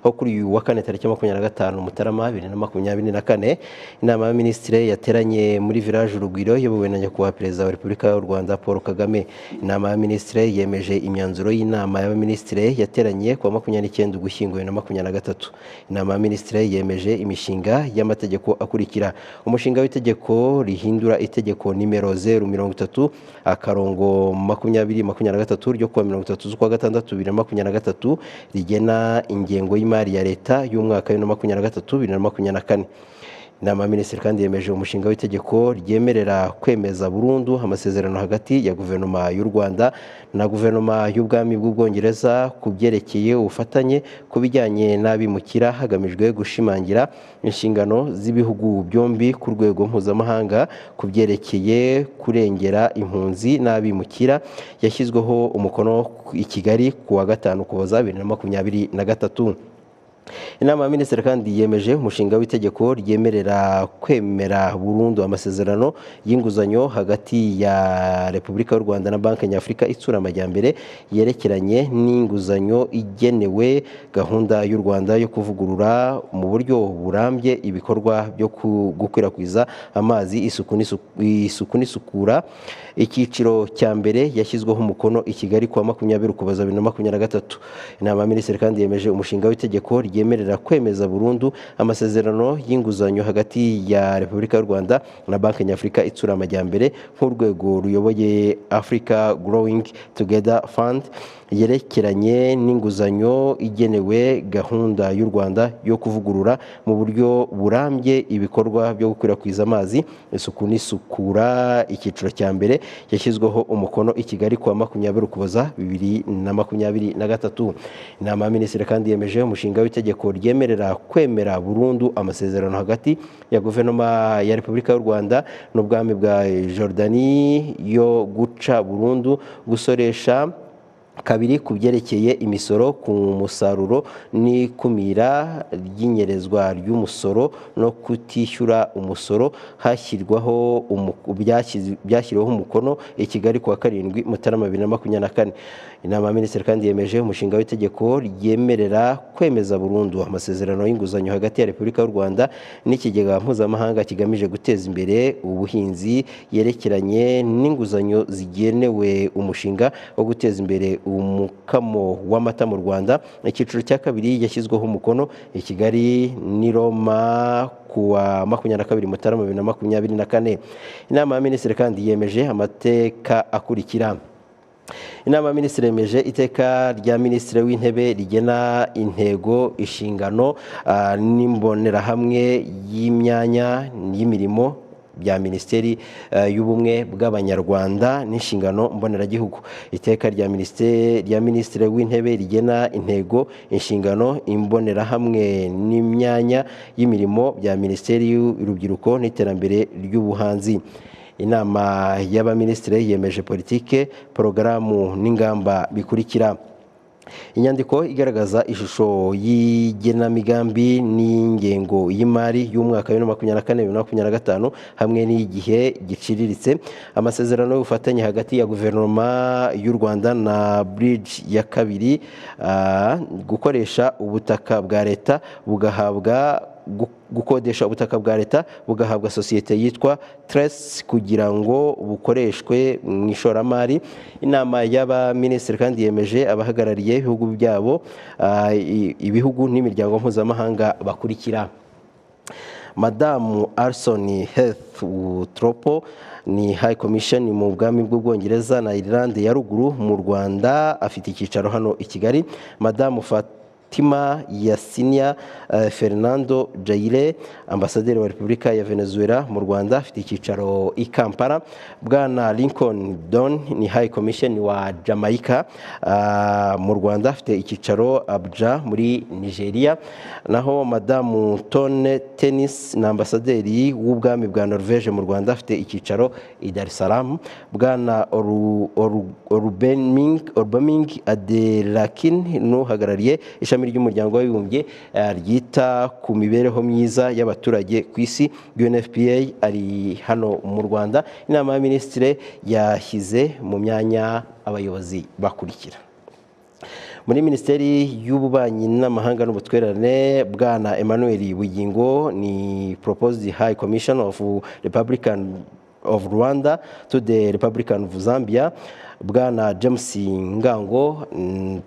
aho kuri uyu wa kane tariki 25 Mutarama 2024 inama y'abaminisitiri yateranye muri village Urugwiro yobowe na nyakubahwa perezida wa Repubulika y'u Rwanda Paul Kagame. Inama y'abaminisitiri yemeje imyanzuro y'inama y'abaminisitiri yateranye ku 29 Ugushyingo 2023. Inama y'abaminisitiri yemeje imishinga y'amategeko akurikira: umushinga w'itegeko rihindura itegeko nimero 030 akarongo 2023 ryo kuwa 30 z'ukwa gatandatu 2023 rigena ingengo y'imari ya leta y'umwaka wa 2023-2024. Inama y'abaminisitiri kandi yemeje umushinga w'itegeko ryemerera kwemeza burundu amasezerano hagati ya guverinoma y'u Rwanda na guverinoma y'ubwami bw'Ubwongereza ku byerekeye ubufatanye ku bijyanye n'abimukira hagamijwe gushimangira inshingano z'ibihugu byombi ku rwego mpuzamahanga ku byerekeye kurengera impunzi n'abimukira, yashyizweho umukono i Kigali ku wa 5 Ukuboza 2023. Inama y'abaminisitiri kandi yemeje umushinga w'itegeko ryemerera kwemera burundu amasezerano y'inguzanyo hagati ya Repubulika y'u Rwanda na Banki Nyafurika itsura amajyambere yerekeranye n'inguzanyo igenewe gahunda y'u Rwanda yo kuvugurura mu buryo burambye ibikorwa byo gukwirakwiza amazi, isuku n'isukura. Icyiciro cya mbere yashyizweho umukono i Kigali ku wa 20 Ukuboza 2023. Inama y'abaminisitiri kandi yemeje umushinga w'itegeko ryemerera kwemeza burundu amasezerano y'inguzanyo hagati ya Repubulika y'u Rwanda na Banki Nyafurika itsura amajyambere nk'urwego ruyoboye Africa Growing Together Fund yerekeranye n'inguzanyo igenewe gahunda y'u Rwanda yo kuvugurura mu buryo burambye ibikorwa byo gukwirakwiza amazi, isuku n'isukura. Icyiciro cya mbere yashyizweho umukono i Kigali ku wa 20 Ukuboza 2023. Inama y'abaminisitiri kandi yemeje umushinga w'itegeko ryemerera kwemera burundu amasezerano hagati ya guverinoma ya Repubulika y'u Rwanda n'ubwami bwa Jordani yo guca burundu gusoresha kabiri ku byerekeye imisoro ku musaruro n'ikumira ry'inyerezwa ry'umusoro no kutishyura umusoro byashyiriweho umukono i Kigali ku wa 7 Mutarama 2024. Inama y'abaminisitiri kandi yemeje umushinga w'itegeko ryemerera kwemeza burundu amasezerano y'inguzanyo hagati ya Repubulika y'u Rwanda n'ikigega mpuzamahanga kigamije guteza imbere ubuhinzi yerekeranye n'inguzanyo zigenewe umushinga wo guteza imbere umukamo w'amata mu Rwanda. Icyiciro cya kabiri yashyizweho umukono i Kigali n'i Roma ku wa 22 Mutarama 2024. Inama y'abaminisitiri kandi yemeje amateka akurikira: Inama y'abaminisitiri yemeje iteka rya Minisitiri w'Intebe rigena intego, inshingano n'imbonerahamwe y'imyanya y'imirimo bya Minisiteri y'Ubumwe bw'Abanyarwanda n'inshingano mboneragihugu. Iteka rya Minisitiri w'Intebe rigena intego, inshingano, imbonerahamwe n'imyanya y'imirimo bya Minisiteri y'Urubyiruko n'Iterambere ry'Ubuhanzi. Inama y'abaminisitiri yemeje politike, porogaramu n'ingamba bikurikira: inyandiko igaragaza ishusho y'igenamigambi n'ingengo y'imari y'umwaka wa 2024-2025 hamwe n'igihe giciriritse. Amasezerano y'ubufatanye hagati ya guverinoma y'u Rwanda na Bridge ya kabiri, gukoresha ubutaka bwa leta gukodesha ubutaka bwa leta bugahabwa sosiyete yitwa Trace kugira ngo bukoreshwe mu ishoramari. Inama y'abaminisitiri kandi yemeje abahagarariye ibihugu byabo, ibihugu n'imiryango mpuzamahanga bakurikira: Madamu Alison Heath Tropo ni High Commission mu bwami bw'Ubwongereza na Ireland ya ruguru mu Rwanda, afite icyicaro hano i Kigali. Madamu Fatima Yasinia Fernando Jaire, ambasaderi wa Repubulika ya Venezuela mu Rwanda, afite icyicaro i Kampala. Bwana Lincoln Don ni High Commission wa Jamaica mu Rwanda, afite icyicaro Abuja muri Nigeria. Naho Madamu Tone Tennis na ambasaderi w'ubwami bwa Norvège mu Rwanda, afite icyicaro i Dar es Salaam. Bwana Orbaming Adelakin n'uhagarariye ishami ry'umuryango w'abibumbye ryita ku mibereho myiza y'abaturage ku isi UNFPA ari hano mu Rwanda. Inama y'abaminisitiri yashyize mu myanya abayobozi bakurikira: muri Minisiteri y'Ububanyi n'Amahanga n'Ubutwererane, Bwana Emmanuel Bugingo ni proposed High Commission of Republican of Rwanda to the Republican of Zambia. Bwana James Ngango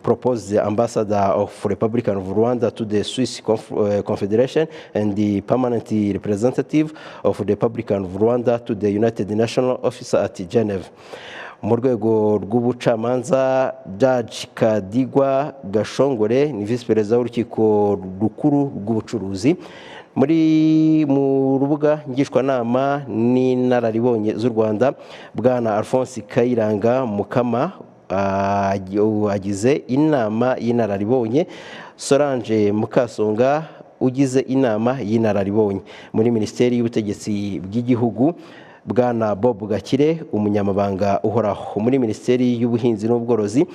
proposed Ambassador of Republican of Rwanda to the Swiss Confederation and the permanent representative of the Republican of Rwanda to the United Nations Office at Geneva. Mu rwego rw'ubucamanza, Judge Kadigwa Gashongore ni Vice Perezida w'Urukiko Rukuru rw'Ubucuruzi. Mu rubuga ngishwanama n'inararibonye z'u Rwanda, Bwana Alphonse Kayiranga Mukama agize inama y'inararibonye, Solange Mukasonga ugize inama y'inararibonye. Muri Minisiteri y'Ubutegetsi bw'Igihugu, Bwana Bob Gakire umunyamabanga uhoraho. Muri Minisiteri y'Ubuhinzi n'Ubworozi,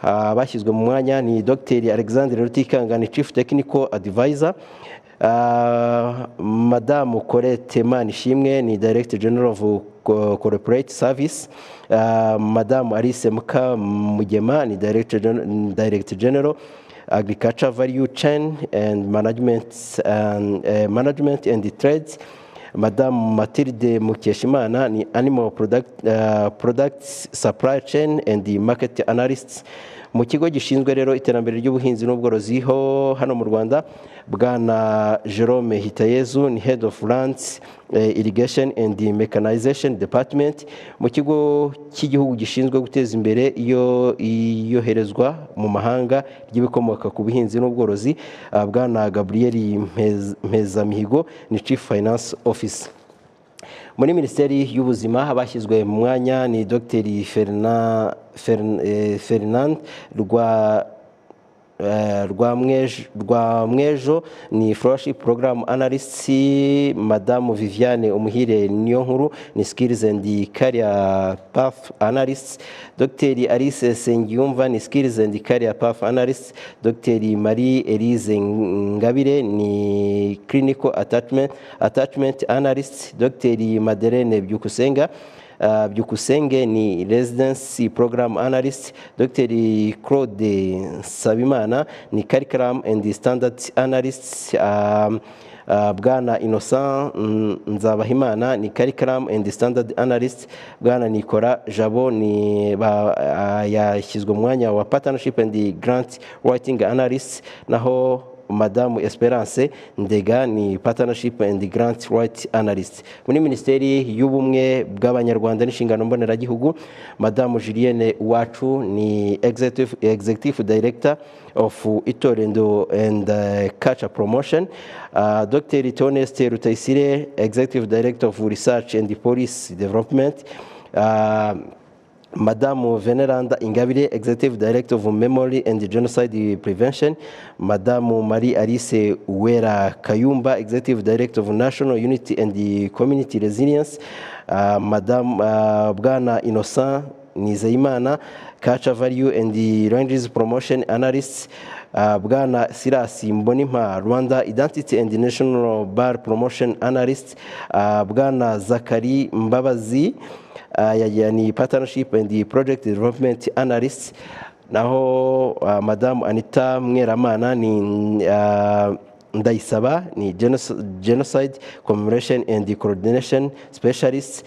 bashyizwe mu mwanya ni Dr Alexandre Rutikanga ni Chief Technical Advisor. Madame Colette Manishimwe ni Director General of Corporate Service. Madame Alice Mukamugema ni Director General Agriculture Value Chain and Management and Trades. Madame Mathilde Mukeshimana ni Animal Products Supply Chain and the Market Analysts. Mu kigo gishinzwe rero iterambere ry'ubuhinzi n'ubworozi hano mu Rwanda, Bwana Jerome Hitayezu ni Head of Lands Irrigation and the Mechanization Department. Mu kigo cy'igihugu gishinzwe guteza imbere iyoherezwa mu mahanga ry'ibikomoka ku buhinzi n'ubworozi, Bwana Gabriel Mpezamihigo ni Chief Finance Officer. Muri Minisiteri y'Ubuzima abashyizwe mu mwanya ni Dr Fernand Rwamwejo ni Fellowship Program Analyst. Madame Viviane Umuhire Niyonkuru ni Skills and Career Path Analyst. Dr Alice Sengiyumva ni Skills and Career Path Analyst. Dr Marie Elise Ngabire ni Clinical Attachment Analyst. Dr Madeleine Byukusenge ni Residency Program Analyst. Dr Claude Sabimana ni Curriculum and Standard Analyst. Bwana Innocent Nzabahimana ni Curriculum and Standard Analyst. Bwana Nicola Jabo ni yashyizwe mu mwanya wa Partnership and Grant Writing Analyst. Naho Madame Esperance Ndega ni Partnership and Grant Writing Analyst. Muri Minisiteri y'Ubumwe bw'Abanyarwanda n'Inshingano Mboneragihugu, Madame Julienne Uwacu ni Executive Director of Itorendo and Culture Promotion. Dr Toneste Rutayisire Executive Director of Research and Police Development. Madame Veneranda Ingabire Executive Director of Memory and Genocide Prevention. Madame Marie Alice Uwera Kayumba Executive Director of National Unity and Community Resilience. Madame Bwana Innocent Nizeyimana Culture Value and Language Promotion Analyst. Bwana Sirasi Mbonimpa Rwanda Identity and National Bar Promotion Analyst. Bwana Zakari Mbabazi ni Partnership and the Project Development Analyst. Naho Madame Anita Mweramana ni Ndayisaba ni Genocide Commemoration and Coordination Specialist.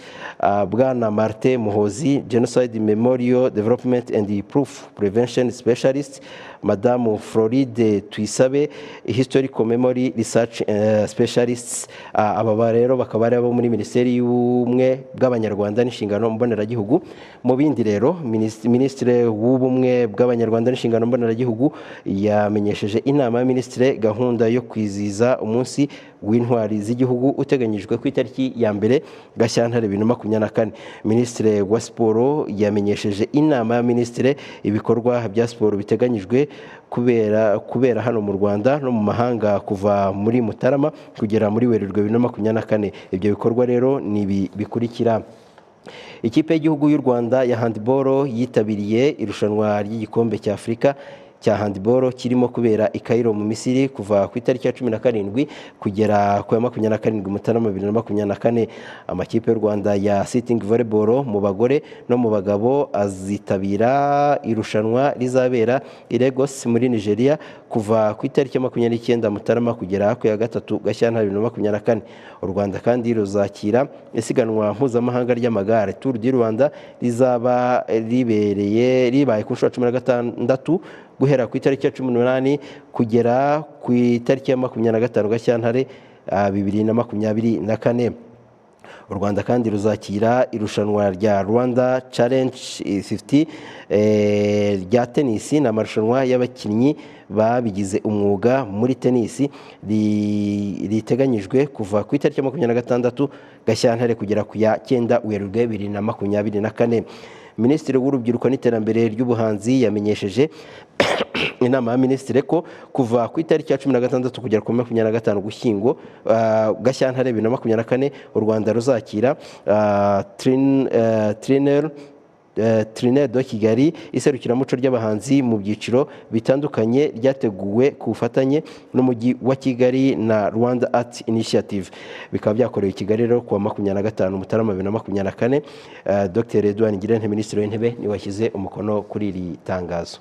Bwana Marte Muhozi Genocide Memorial Development and Proof Prevention Specialist. Madame Floride Twisabe Historical Memory Research Specialists. Aba rero bakaba ari abo muri Minisiteri y'Ubumwe bw'Abanyarwanda n'Inshingano Mboneragihugu. Mu bindi rero, Minisitiri w'Ubumwe bw'Abanyarwanda n'Inshingano Mboneragihugu yamenyesheje inama y'Aminisitiri gahunda yo kwizihiza umunsi w'intwari z'igihugu uteganyijwe ku itariki ya 1 Gashyantare 2024. Minisitiri wa Siporo yamenyesheje inama y'Aminisitiri ibikorwa bya siporo biteganyijwe kubera hano mu Rwanda no mu mahanga kuva muri Mutarama kugera muri Werurwe 2024. Ibyo bikorwa rero ni bikurikira: Ikipe y'igihugu y'u Rwanda ya handball yitabiriye irushanwa ry'igikombe cya Afrika cya handball kirimo kubera i Cairo mu Misiri kuva ku itariki ya 17 kugera ku ya 27 Mutarama 2024. Amakipe y'u Rwanda ya sitting volleyball mu bagore no mu bagabo azitabira irushanwa rizabera i Lagos muri Nigeria kuva ku itariki ya 29 Mutarama kugera ku ya 3 Gashyantare 2024. U Rwanda kandi ruzakira isiganwa mpuzamahanga ry'amagare Tour du Rwanda rizaba ribaye ku nshuro 16 guhera ku itariki ya 18 kugera ku itariki ya 25 Gashyantare 2024. U Rwanda kandi ruzakira irushanwa rya Rwanda Challenge 50 rya tenisi n'amarushanwa y'abakinnyi babigize umwuga muri tenisi riteganyijwe kuva ku itariki ya 26 Gashyantare kugera ku ya 9 Werurwe 2024. Minisitiri w'Urubyiruko n'Iterambere ry'Ubuhanzi yamenyesheje inama ya minisitiri ko kuva ku itariki ya 16 kugera ku 25 Gushyingo Gashyantare 2024 u Rwanda ruzakira Trinidad do Kigali iserukiramuco ry'abahanzi mu byiciro bitandukanye ryateguwe ku bufatanye n'umujyi wa Kigali na Rwanda Art Initiative. Bikaba byakorewe i Kigali rero ku wa 25 Mutarama 2024. Dr. Edouard Ngirente, Minisitiri w'Intebe, niwe washyize umukono kuri iri tangazo.